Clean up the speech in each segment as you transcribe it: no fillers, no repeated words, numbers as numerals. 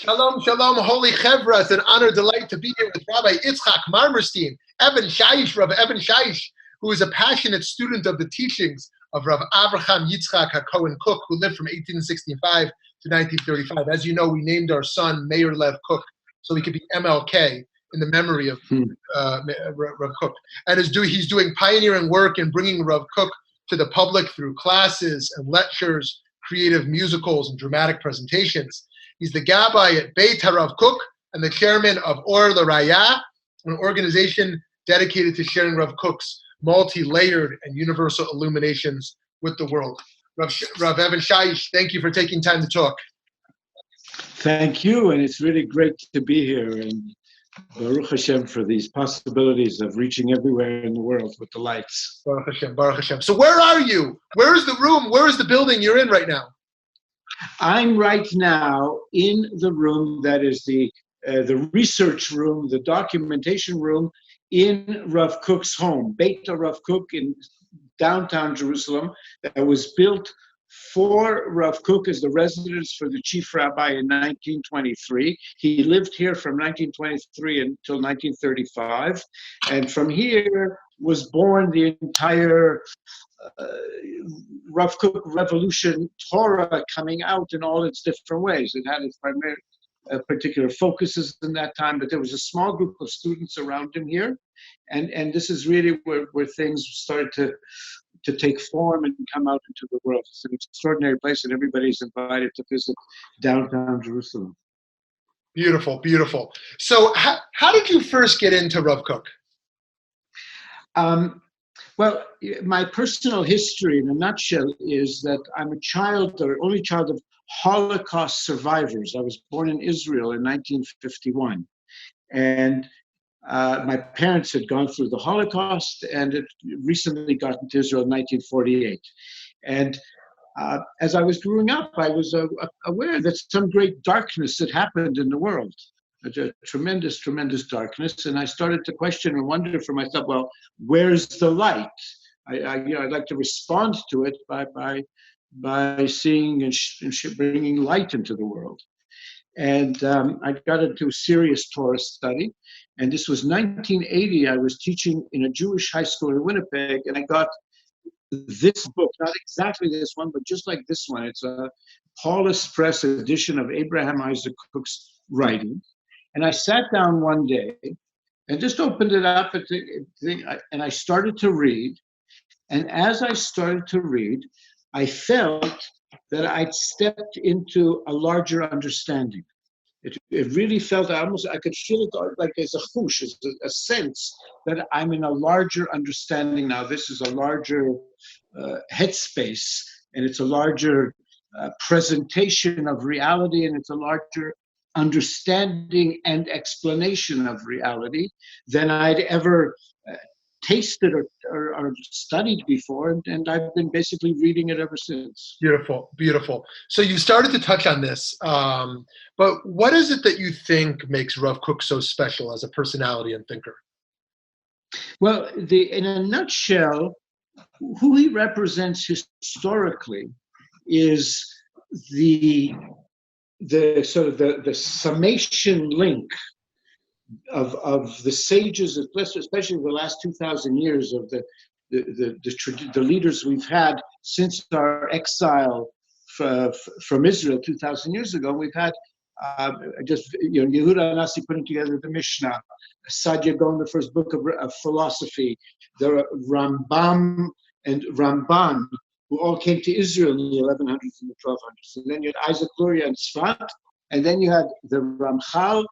Shalom, shalom, holy chevra. It's an honor, delight to be here with Rabbi Itzchak Marmorstein, Evan-Shayish, Rav EvanShayishs, who is a passionate student of the teachings of Rav Avraham Yitzchak HaKohen Kook, who lived from 1865 to 1935. As you know, we named our son Mayor Lev Kook, so he could be MLK in the memory of Rav Kook. And he's doing pioneering work in bringing Rav Kook to the public through classes and lectures, creative musicals, and dramatic presentations. He's the Rabbi at Beit Rav Kook and the chairman of LeRayah, an organization dedicated to sharing Rav Kook's multi-layered and universal illuminations with the world. Rav EvanShayishs, thank you for taking time to talk. Thank you, and it's really great to be here. And Baruch Hashem for these possibilities of reaching everywhere in the world with the lights. Baruch Hashem, Baruch Hashem. So where are you? Where is the room? Where is the building you're in right now? I'm right now in the room that is the research room, the documentation room in Rav Kook's home, Beit Rav Kook in downtown Jerusalem, that was built for Rav Kook as the residence for the chief rabbi in 1923. He lived here from 1923 until 1935, and from here was born the entire Rav Kook revolution, Torah coming out in all its different ways. It had its primary particular focuses in that time, but there was a small group of students around him here, and this is really where things started to take form and come out into the world. It's an extraordinary place, and everybody's invited to visit downtown Jerusalem. Beautiful, beautiful. So how did you first get into Rav Kook? Well, my personal history in a nutshell is that I'm a child, or only child of Holocaust survivors. I was born in Israel in 1951. And my parents had gone through the Holocaust and had recently gotten to Israel in 1948. And as I was growing up, I was aware that some great darkness had happened in the world. A tremendous, tremendous darkness, and I started to question and wonder for myself, well, where's the light? I'd like to respond to it by seeing and bringing light into the world. And I got into serious Torah study, and this was 1980. I was teaching in a Jewish high school in Winnipeg, and I got this book, not exactly this one, but just like this one. It's a Paulus Press edition of Abraham Isaac Cook's writing. And I sat down one day and just opened it up and I started to read. And as I started to read, I felt that I'd stepped into a larger understanding. It really felt, I could feel it like as a chush, as a sense that I'm in a larger understanding now. This is a larger headspace, and it's a larger presentation of reality, and it's a larger understanding and explanation of reality than I'd ever tasted or studied before, and I've been basically reading it ever since. Beautiful, beautiful. So you started to touch on this, but what is it that you think makes Rav Kook so special as a personality and thinker? Well, in a nutshell, who he represents historically is the sort of the summation link of the sages, especially the last 2,000 years of the leaders we've had since our exile from Israel 2,000 years ago. We've had Yehuda Nasi putting together the Mishnah, Sadia Gaon, the first book of philosophy, the Rambam and Ramban, who all came to Israel in the 1100s and the 1200s. And then you had Isaac Luria and Tzfat, and then you had the Ramchal,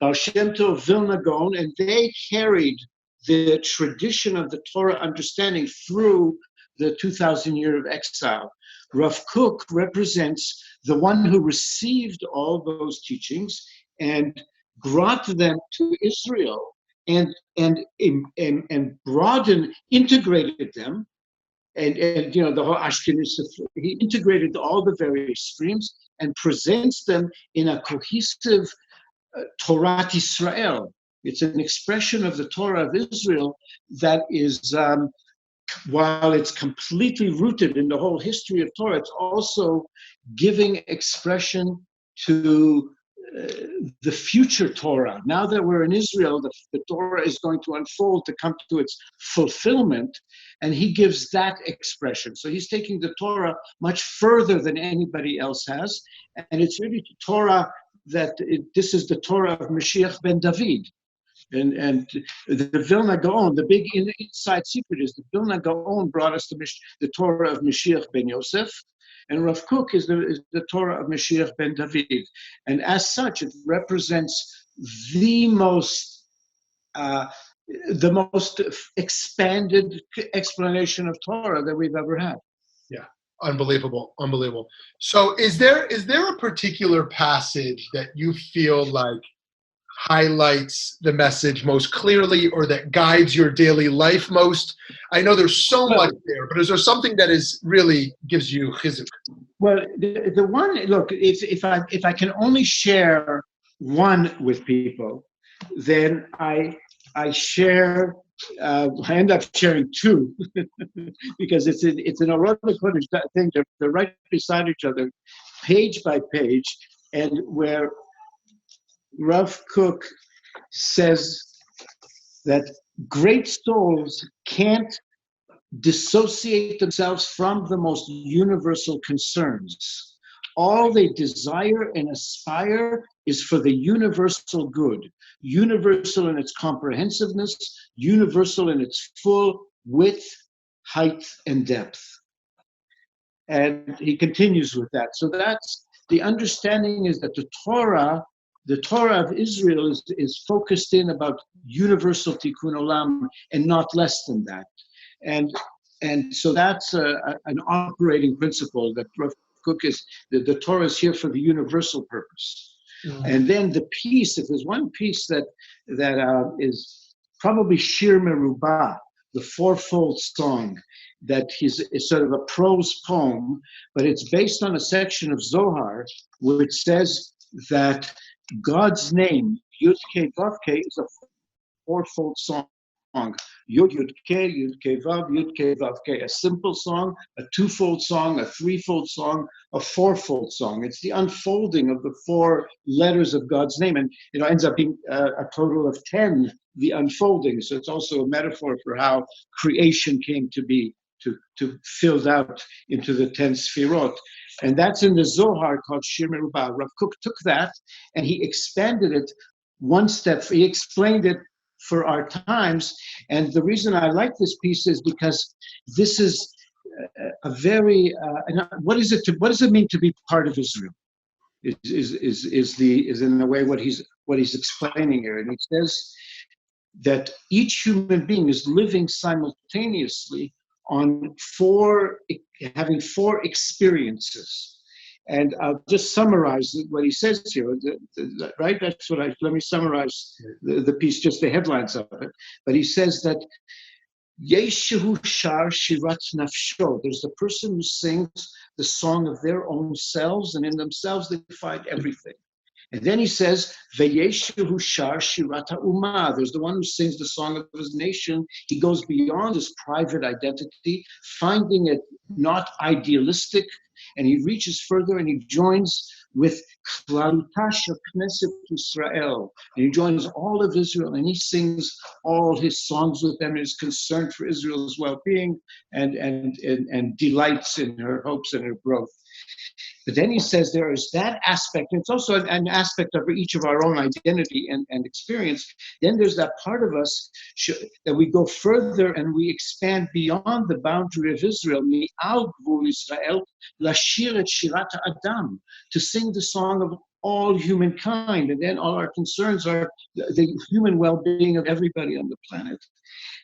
Baal Shem Tov, Vilna Gaon, and they carried the tradition of the Torah understanding through the 2,000 year of exile. Rav Kook represents the one who received all those teachings and brought them to Israel and integrated them. And the whole Ashkenaz, he integrated all the various streams and presents them in a cohesive Torat Israel. It's an expression of the Torah of Israel that is, while it's completely rooted in the whole history of Torah, it's also giving expression to the future Torah. Now that we're in Israel, the Torah is going to unfold to come to its fulfillment, and he gives that expression. So he's taking the Torah much further than anybody else has, and it's really Torah this is the Torah of Mashiach ben David. And the Vilna Gaon, the big inside secret is the Vilna Gaon brought us the Torah of Mashiach ben Yosef, and Rav Kook is the Torah of Mashiach ben David. And as such, it represents the most expanded explanation of Torah that we've ever had. Yeah, unbelievable. So is there a particular passage that you feel like highlights the message most clearly, or that guides your daily life most? I know there's so much there, but is there something that really gives you chizuk? Well, the one, look, if I can only share one with people, then I share. I end up sharing two because it's an erotic thing. They're right beside each other, page by page, and where Rav Kook says that great souls can't dissociate themselves from the most universal concerns. All they desire and aspire is for the universal good, universal in its comprehensiveness, universal in its full width, height, and depth. And he continues with that. So that's the understanding, is that the Torah of Israel is focused in about universal tikkun olam and not less than that. And so that's an operating principle that Rav Kook is, the Torah is here for the universal purpose. Mm-hmm. And then the piece, if there's one piece that is probably Shir Merubah, the fourfold song, that is sort of a prose poem, but it's based on a section of Zohar which says that God's name, Yud Kei Vav Kei, is a fourfold song. Yud Kei Vav Kei, a simple song, a twofold song, a threefold song, a fourfold song. It's the unfolding of the four letters of God's name, and ends up being a total of 10, the unfolding. So it's also a metaphor for how creation came to be, to filled out into the 10 sfirot. And that's in the Zohar called Shir Merubah. Rav Kook took that and he expanded it one step. He explained it for our times. And the reason I like this piece is because this is a very, what does it mean to be part of Israel? Is in a way what he's explaining here. And he says that each human being is living simultaneously on having four experiences. And I'll just summarize what he says here, right? That's what let me summarize the piece, just the headlines of it. But he says that Yeshehu Shar Shirat Nafsho, there's the person who sings the song of their own selves, and in themselves they find everything. And then he says, V'yeshehu shar shirata umah. There's the one who sings the song of his nation. He goes beyond his private identity, finding it not idealistic, and he reaches further and he joins with Klaluta shel Knesset Israel. And he joins all of Israel and he sings all his songs with them and is concerned for Israel's well-being and delights in her hopes and her growth. But then he says there is that aspect, and it's also an aspect of each of our own identity and experience. Then there's that part of us that we go further and we expand beyond the boundary of Israel, Mi'al Gvul Israel, Lashir et Shirat Adam, to sing the song of all humankind. And then all our concerns are the human well-being of everybody on the planet.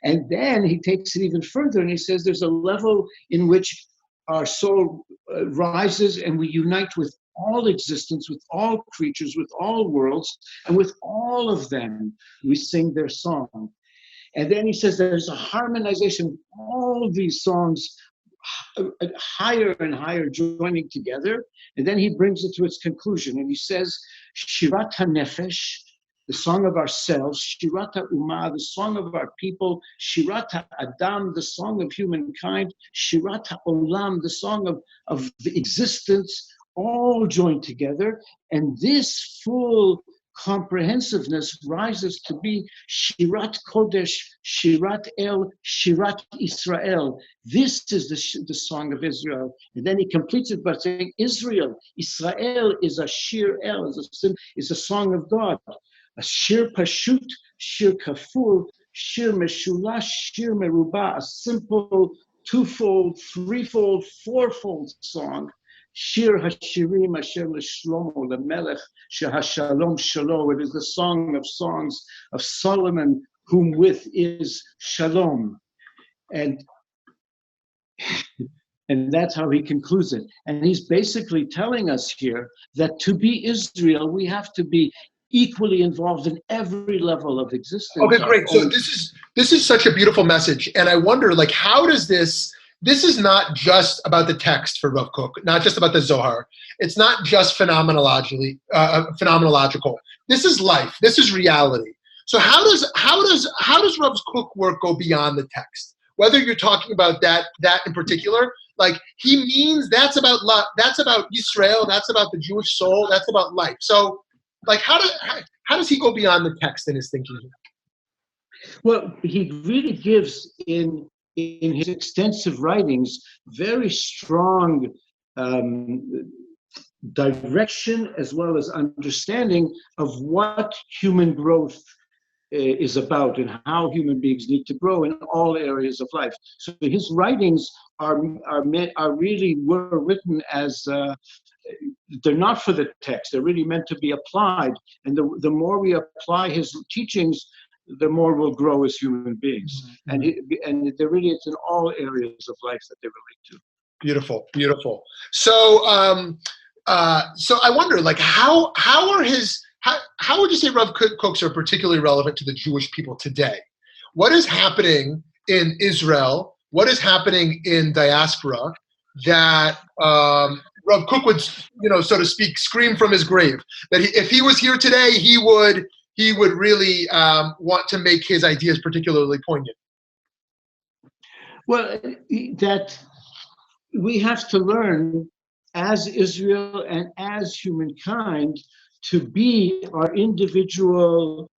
And then he takes it even further and he says there's a level in which our soul rises and we unite with all existence, with all creatures, with all worlds, and with all of them we sing their song. And then he says there's a harmonization of all these songs higher and higher joining together. And then he brings it to its conclusion and he says, Shirat HaNefesh, the song of ourselves, Shirata Umah, the song of our people, Shirata Adam, the song of humankind, Shirata Olam, the song of the existence, all joined together, and this full comprehensiveness rises to be Shirat Kodesh, Shirat El, Shirat Israel. This is the song of Israel. And then he completes it by saying Israel, Israel is a Shir El, is a song of God. A Shir Pashut, Shir Kafur, Shir Meshulash, Shir Merubah, a simple, twofold, threefold, fourfold song. Shir Hashirim Asher LeShlomo LeMelech Shehashalom Shalom. It is the song of songs of Solomon, whom with is Shalom. And that's how he concludes it. And he's basically telling us here that to be Israel, we have to be equally involved in every level of existence. Okay, great. So this is such a beautiful message. And I wonder, like, how does this is not just about the text for Rav Kook, not just about the Zohar. It's not just phenomenological. This is life. This is reality. So how does Rav Kook work go beyond the text? Whether you're talking about that in particular, like he means that's about love, that's about Israel, that's about the Jewish soul, that's about life. So, like, how does he go beyond the text in his thinking here? Well, he really gives in his extensive writings very strong direction as well as understanding of what human growth is about and how human beings need to grow in all areas of life. So his writings were written as they're not for the text. They're really meant to be applied. And the more we apply his teachings, the more we'll grow as human beings. Mm-hmm. And they're really, it's in all areas of life that they relate to. Beautiful, beautiful. So, so I wonder, like, how would you say Rav Kook's are particularly relevant to the Jewish people today? What is happening in Israel? What is happening in diaspora that Rav Kook would, so to speak, scream from his grave? That if he was here today, he would really want to make his ideas particularly poignant? Well, that we have to learn as Israel and as humankind to be our individual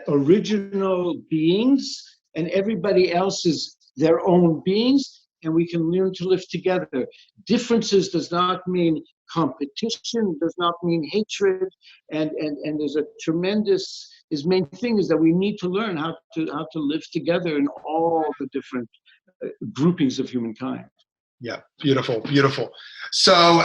original beings, and everybody else is their own beings, and we can learn to live together. Differences does not mean competition, does not mean hatred, and there's a tremendous, his main thing is that we need to learn how to live together in all the different groupings of humankind. Yeah, beautiful, beautiful. So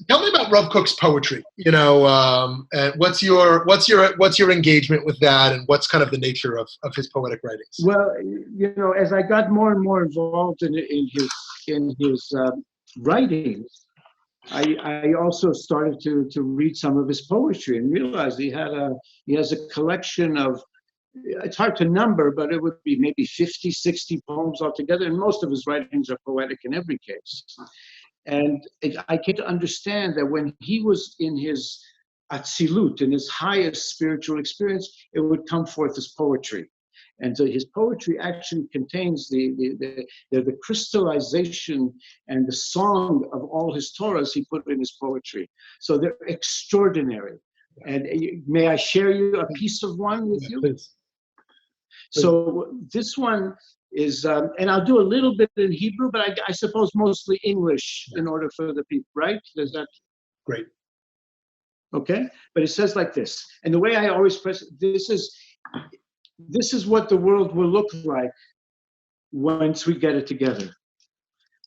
tell me about Rav Kook's poetry. And what's your engagement with that, and what's kind of the nature of his poetic writings? Well, as I got more and more involved in his writings, I also started to read some of his poetry and realized he has a collection of, it's hard to number, but it would be maybe 50, 60 poems altogether, and most of his writings are poetic in every case. And I came to understand that when he was in his atzilut, in his highest spiritual experience, it would come forth as poetry. And so his poetry actually contains the crystallization and the song of all his Torahs he put in his poetry. So they're extraordinary. And may I share you a piece of one with you? Please. So this one is, and I'll do a little bit in Hebrew, but I suppose mostly English in order for the people, right? Is that great? Okay, but it says like this, and the way I always press this is what the world will look like once we get it together.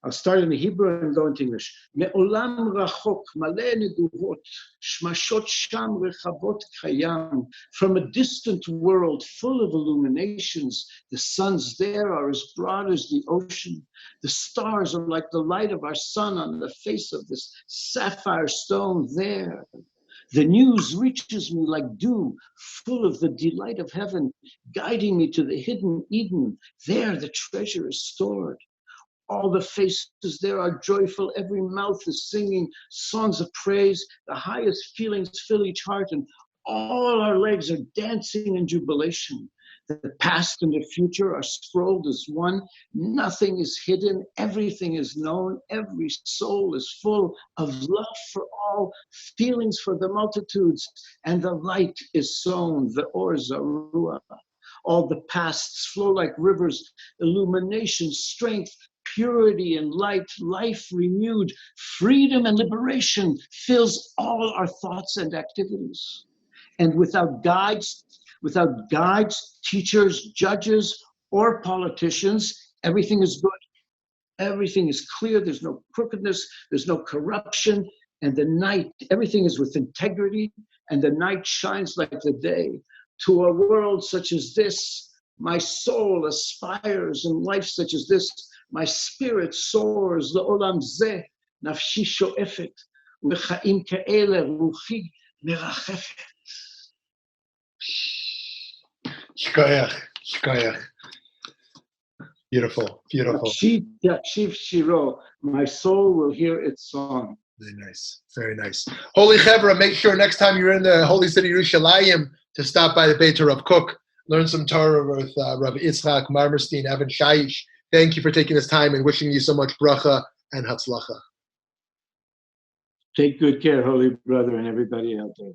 I'll start in the Hebrew and go into English. Me'olam rachok maleh neduhot, shmashot sham rechavot kayam. From a distant world full of illuminations, the suns there are as broad as the ocean. The stars are like the light of our sun on the face of this sapphire stone there. The news reaches me like dew, full of the delight of heaven, guiding me to the hidden Eden. There the treasure is stored. All the faces there are joyful. Every mouth is singing songs of praise. The highest feelings fill each heart, and all our legs are dancing in jubilation. The past and the future are scrolled as one. Nothing is hidden. Everything is known. Every soul is full of love for all, feelings for the multitudes, and the light is sown, the or zarua. All the pasts flow like rivers, illumination, strength, purity and light, life renewed, freedom and liberation fills all our thoughts and activities. And without guides, teachers, judges, or politicians, everything is good. Everything is clear. There's no crookedness. There's no corruption. And the night, everything is with integrity. And the night shines like the day. To a world such as this, my soul aspires. In life such as this, my spirit soars. Le'olam zeh, nafshi sho'efet. U'chaim ke'ele, ruchi merachefet. Shkoyach, shkoyach. Beautiful, beautiful. Yakshiv shiro, my soul will hear its song. Very nice, very nice. Holy Chevra, make sure next time you're in the holy city Yerushalayim to stop by the Beit of Rav Kook, learn some Torah with Rabbi Itzchak, Marmorstein, Evan-Shayish. Thank you for taking this time and wishing you so much bracha and hatzlacha. Take good care, holy brother, and everybody out there.